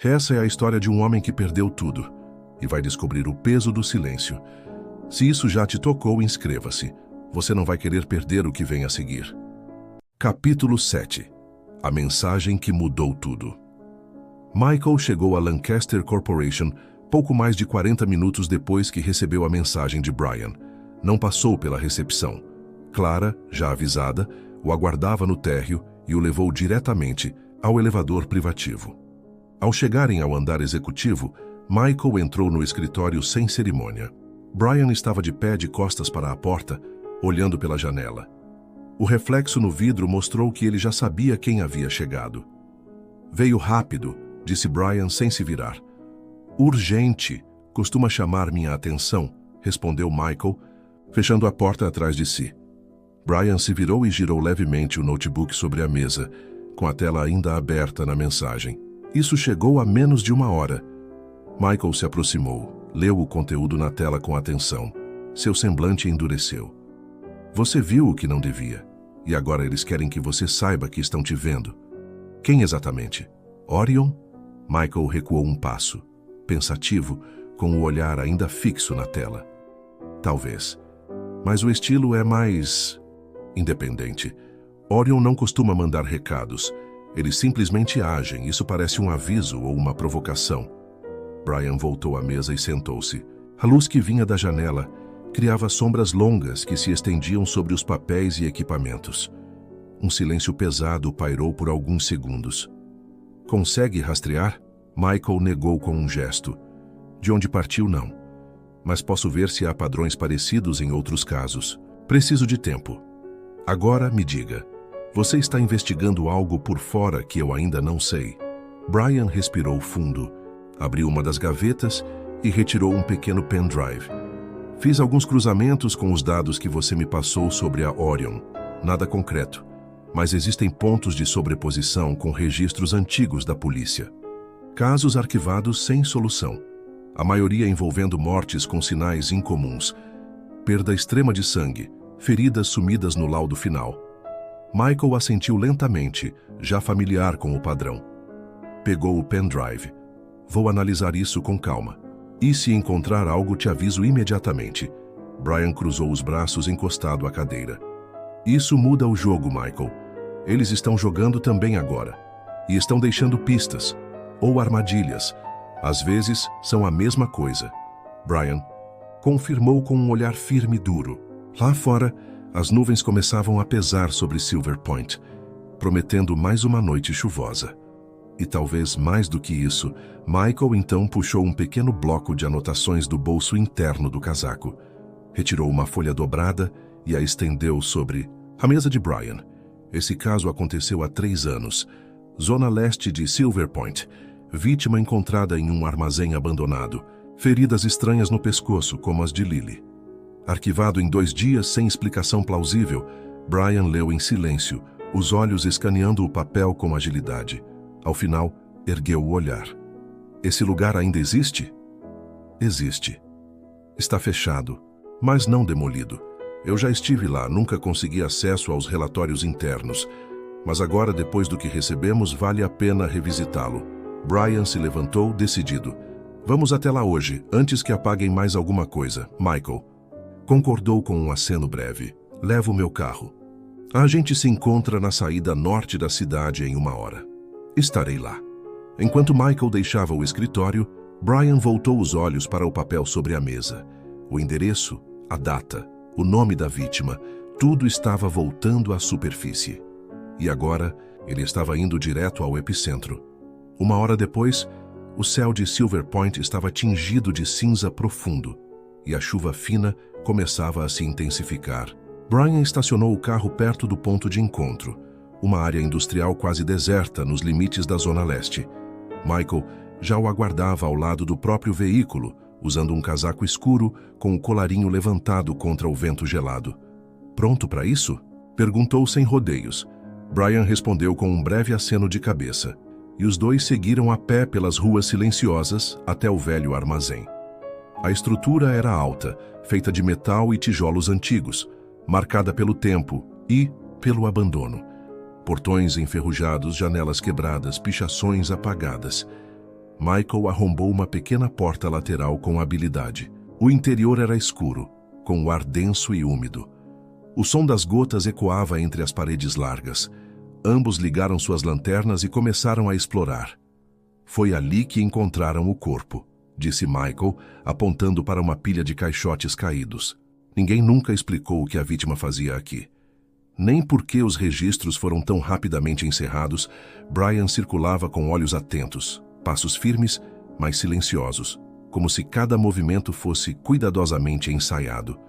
Essa é a história de um homem que perdeu tudo e vai descobrir o peso do silêncio. Se isso já te tocou, inscreva-se. Você não vai querer perder o que vem a seguir. Capítulo 7. A mensagem que mudou tudo. Michael chegou a Lancaster Corporation pouco mais de 40 minutos depois que recebeu a mensagem de Brian. Não passou pela recepção. Clara, já avisada, o aguardava no térreo e o levou diretamente ao elevador privativo. Ao chegarem ao andar executivo, Michael entrou no escritório sem cerimônia. Brian estava de pé de costas para a porta, olhando pela janela. O reflexo no vidro mostrou que ele já sabia quem havia chegado. Veio rápido, disse Brian sem se virar. Urgente, costuma chamar minha atenção, respondeu Michael, fechando a porta atrás de si. Brian se virou e girou levemente o notebook sobre a mesa, com a tela ainda aberta na mensagem. Isso chegou a menos de uma hora. Michael se aproximou, leu o conteúdo na tela com atenção. Seu semblante endureceu. Você viu o que não devia, e agora eles querem que você saiba que estão te vendo. Quem exatamente? Orion? Michael recuou um passo, pensativo, com o olhar ainda fixo na tela. Talvez. Mas o estilo é mais independente. Orion não costuma mandar recados. Eles simplesmente agem. Isso parece um aviso ou uma provocação. Brian voltou à mesa e sentou-se. A luz que vinha da janela criava sombras longas que se estendiam sobre os papéis e equipamentos. Um silêncio pesado pairou por alguns segundos. Consegue rastrear? Michael negou com um gesto. De onde partiu, não. Mas posso ver se há padrões parecidos em outros casos. Preciso de tempo. Agora me diga, você está investigando algo por fora que eu ainda não sei? Brian respirou fundo, abriu uma das gavetas e retirou um pequeno pendrive. Fiz alguns cruzamentos com os dados que você me passou sobre a Orion. Nada concreto, mas existem pontos de sobreposição com registros antigos da polícia. Casos arquivados sem solução. A maioria envolvendo mortes com sinais incomuns. Perda extrema de sangue, feridas sumidas no laudo final. Michael assentiu lentamente, já familiar com o padrão. Pegou o pendrive. Vou analisar isso com calma. E se encontrar algo, te aviso imediatamente. Brian cruzou os braços encostado à cadeira. Isso muda o jogo, Michael. Eles estão jogando também agora. E estão deixando pistas, ou armadilhas. Às vezes, são a mesma coisa. Brian confirmou com um olhar firme e duro. Lá fora, as nuvens começavam a pesar sobre Silver Point, prometendo mais uma noite chuvosa. E talvez mais do que isso, Michael então puxou um pequeno bloco de anotações do bolso interno do casaco. Retirou uma folha dobrada e a estendeu sobre a mesa de Brian. Esse caso aconteceu há 3 anos. Zona leste de Silver Point. Vítima encontrada em um armazém abandonado. Feridas estranhas no pescoço, como as de Lily. Arquivado em 2 dias sem explicação plausível, Brian leu em silêncio, os olhos escaneando o papel com agilidade. Ao final, ergueu o olhar. Esse lugar ainda existe? Existe. Está fechado, mas não demolido. Eu já estive lá, nunca consegui acesso aos relatórios internos. Mas agora, depois do que recebemos, vale a pena revisitá-lo. Brian se levantou, decidido. Vamos até lá hoje, antes que apaguem mais alguma coisa, Michael. Concordou com um aceno breve. Leva o meu carro. A gente se encontra na saída norte da cidade em 1 hora. Estarei lá. Enquanto Michael deixava o escritório, Brian voltou os olhos para o papel sobre a mesa. O endereço, a data, o nome da vítima, tudo estava voltando à superfície. E agora, ele estava indo direto ao epicentro. 1 hora depois, o céu de Silver Point estava tingido de cinza profundo e a chuva fina começava a se intensificar. Brian estacionou o carro perto do ponto de encontro, uma área industrial quase deserta nos limites da Zona Leste. Michael já o aguardava ao lado do próprio veículo, usando um casaco escuro com o colarinho levantado contra o vento gelado. Pronto para isso? Perguntou sem rodeios. Brian respondeu com um breve aceno de cabeça, e os dois seguiram a pé pelas ruas silenciosas até o velho armazém. A estrutura era alta, feita de metal e tijolos antigos, marcada pelo tempo e pelo abandono. Portões enferrujados, janelas quebradas, pichações apagadas. Michael arrombou uma pequena porta lateral com habilidade. O interior era escuro, com um ar denso e úmido. O som das gotas ecoava entre as paredes largas. Ambos ligaram suas lanternas e começaram a explorar. Foi ali que encontraram o corpo, disse Michael, apontando para uma pilha de caixotes caídos. Ninguém nunca explicou o que a vítima fazia aqui. Nem por que os registros foram tão rapidamente encerrados. Brian circulava com olhos atentos, passos firmes, mas silenciosos, como se cada movimento fosse cuidadosamente ensaiado.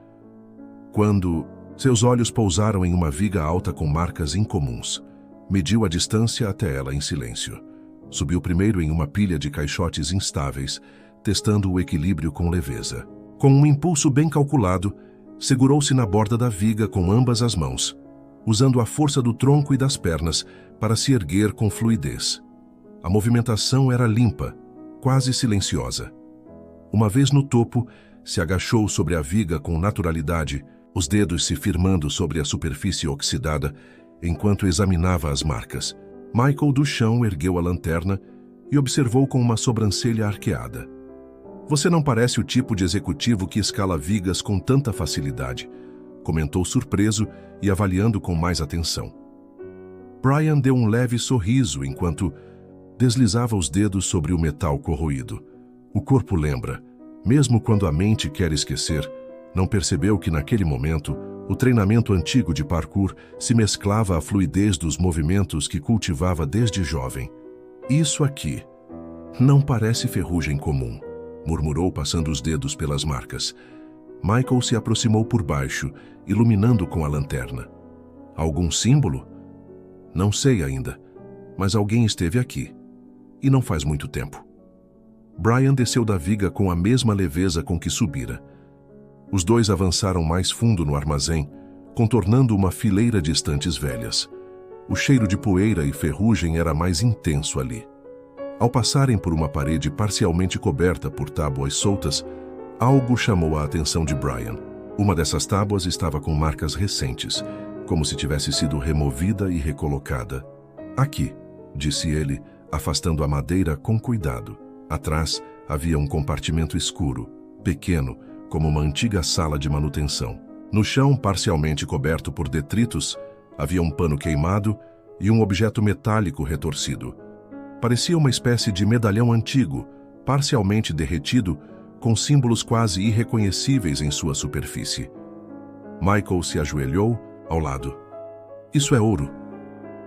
Quando seus olhos pousaram em uma viga alta com marcas incomuns, mediu a distância até ela em silêncio. Subiu primeiro em uma pilha de caixotes instáveis, testando o equilíbrio com leveza. Com um impulso bem calculado, segurou-se na borda da viga com ambas as mãos, usando a força do tronco e das pernas para se erguer com fluidez. A movimentação era limpa, quase silenciosa. Uma vez no topo, se agachou sobre a viga com naturalidade, os dedos se firmando sobre a superfície oxidada, enquanto examinava as marcas. Michael do chão ergueu a lanterna e observou com uma sobrancelha arqueada. Você não parece o tipo de executivo que escala vigas com tanta facilidade, comentou surpreso e avaliando com mais atenção. Brian deu um leve sorriso enquanto deslizava os dedos sobre o metal corroído. O corpo lembra, mesmo quando a mente quer esquecer, não percebeu que naquele momento o treinamento antigo de parkour se mesclava à fluidez dos movimentos que cultivava desde jovem. Isso aqui não parece ferrugem comum, murmurou passando os dedos pelas marcas. Michael se aproximou por baixo, iluminando com a lanterna. Algum símbolo? Não sei ainda, mas alguém esteve aqui. E não faz muito tempo. Brian desceu da viga com a mesma leveza com que subira. Os dois avançaram mais fundo no armazém, contornando uma fileira de estantes velhas. O cheiro de poeira e ferrugem era mais intenso ali. Ao passarem por uma parede parcialmente coberta por tábuas soltas, algo chamou a atenção de Brian. Uma dessas tábuas estava com marcas recentes, como se tivesse sido removida e recolocada. Aqui, disse ele, afastando a madeira com cuidado. Atrás havia um compartimento escuro, pequeno, como uma antiga sala de manutenção. No chão, parcialmente coberto por detritos, havia um pano queimado e um objeto metálico retorcido. Parecia uma espécie de medalhão antigo, parcialmente derretido, com símbolos quase irreconhecíveis em sua superfície. Michael se ajoelhou ao lado. Isso é ouro,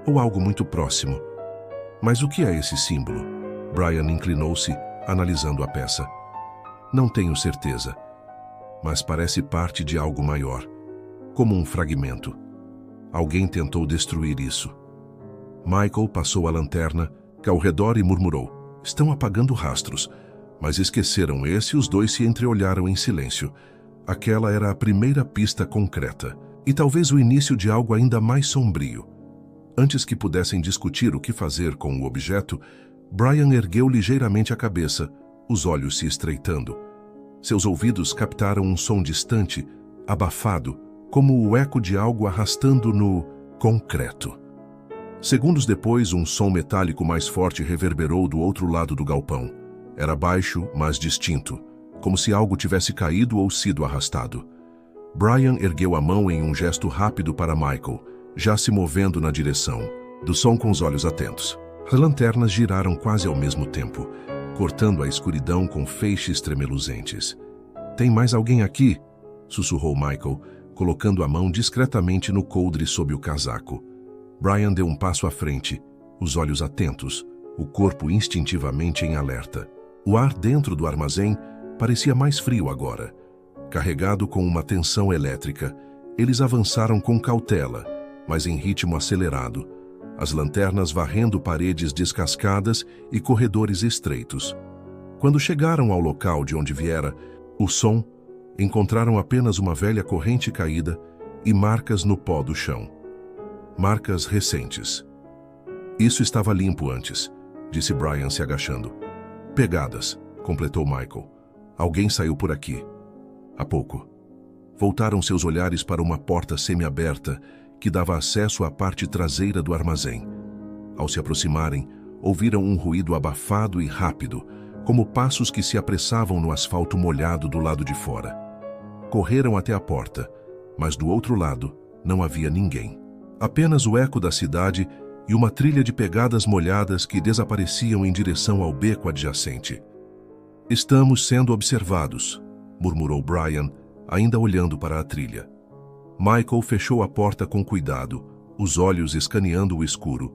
ou algo muito próximo. Mas o que é esse símbolo? Brian inclinou-se, analisando a peça. Não tenho certeza, mas parece parte de algo maior, como um fragmento. Alguém tentou destruir isso. Michael passou a lanterna ao redor e murmurou. Estão apagando rastros, mas esqueceram esse e os dois se entreolharam em silêncio. Aquela era a primeira pista concreta, e talvez o início de algo ainda mais sombrio. Antes que pudessem discutir o que fazer com o objeto, Brian ergueu ligeiramente a cabeça, os olhos se estreitando. Seus ouvidos captaram um som distante, abafado, como o eco de algo arrastando no concreto. Segundos depois, um som metálico mais forte reverberou do outro lado do galpão. Era baixo, mas distinto, como se algo tivesse caído ou sido arrastado. Brian ergueu a mão em um gesto rápido para Michael, já se movendo na direção do som com os olhos atentos. As lanternas giraram quase ao mesmo tempo, cortando a escuridão com feixes tremeluzentes. Tem mais alguém aqui? Sussurrou Michael, colocando a mão discretamente no coldre sob o casaco. Brian deu um passo à frente, os olhos atentos, o corpo instintivamente em alerta. O ar dentro do armazém parecia mais frio agora. Carregado com uma tensão elétrica, eles avançaram com cautela, mas em ritmo acelerado, as lanternas varrendo paredes descascadas e corredores estreitos. Quando chegaram ao local de onde viera o som, encontraram apenas uma velha corrente caída e marcas no pó do chão. Marcas recentes. Isso estava limpo antes, disse Brian se agachando. Pegadas, completou Michael. Alguém saiu por aqui. Há pouco. Voltaram seus olhares para uma porta semiaberta que dava acesso à parte traseira do armazém. Ao se aproximarem, ouviram um ruído abafado e rápido, como passos que se apressavam no asfalto molhado do lado de fora. Correram até a porta, mas do outro lado não havia ninguém. Apenas o eco da cidade e uma trilha de pegadas molhadas que desapareciam em direção ao beco adjacente. "Estamos sendo observados", murmurou Brian, ainda olhando para a trilha. Michael fechou a porta com cuidado, os olhos escaneando o escuro.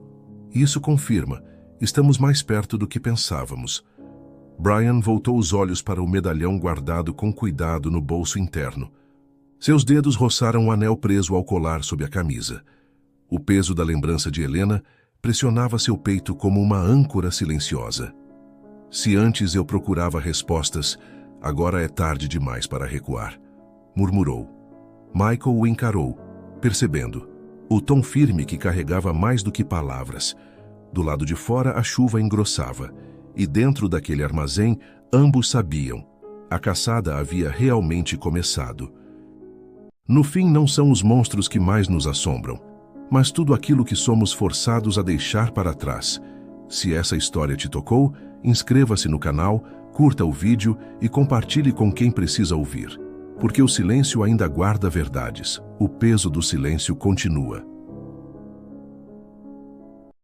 "Isso confirma, estamos mais perto do que pensávamos." Brian voltou os olhos para o medalhão guardado com cuidado no bolso interno. Seus dedos roçaram o anel preso ao colar sob a camisa. O peso da lembrança de Helena pressionava seu peito como uma âncora silenciosa. "Se antes eu procurava respostas, agora é tarde demais para recuar", murmurou. Michael o encarou, percebendo o tom firme que carregava mais do que palavras. Do lado de fora a chuva engrossava, e dentro daquele armazém ambos sabiam. A caçada havia realmente começado. No fim, não são os monstros que mais nos assombram, mas tudo aquilo que somos forçados a deixar para trás. Se essa história te tocou, inscreva-se no canal, curta o vídeo e compartilhe com quem precisa ouvir. Porque o silêncio ainda guarda verdades. O peso do silêncio continua.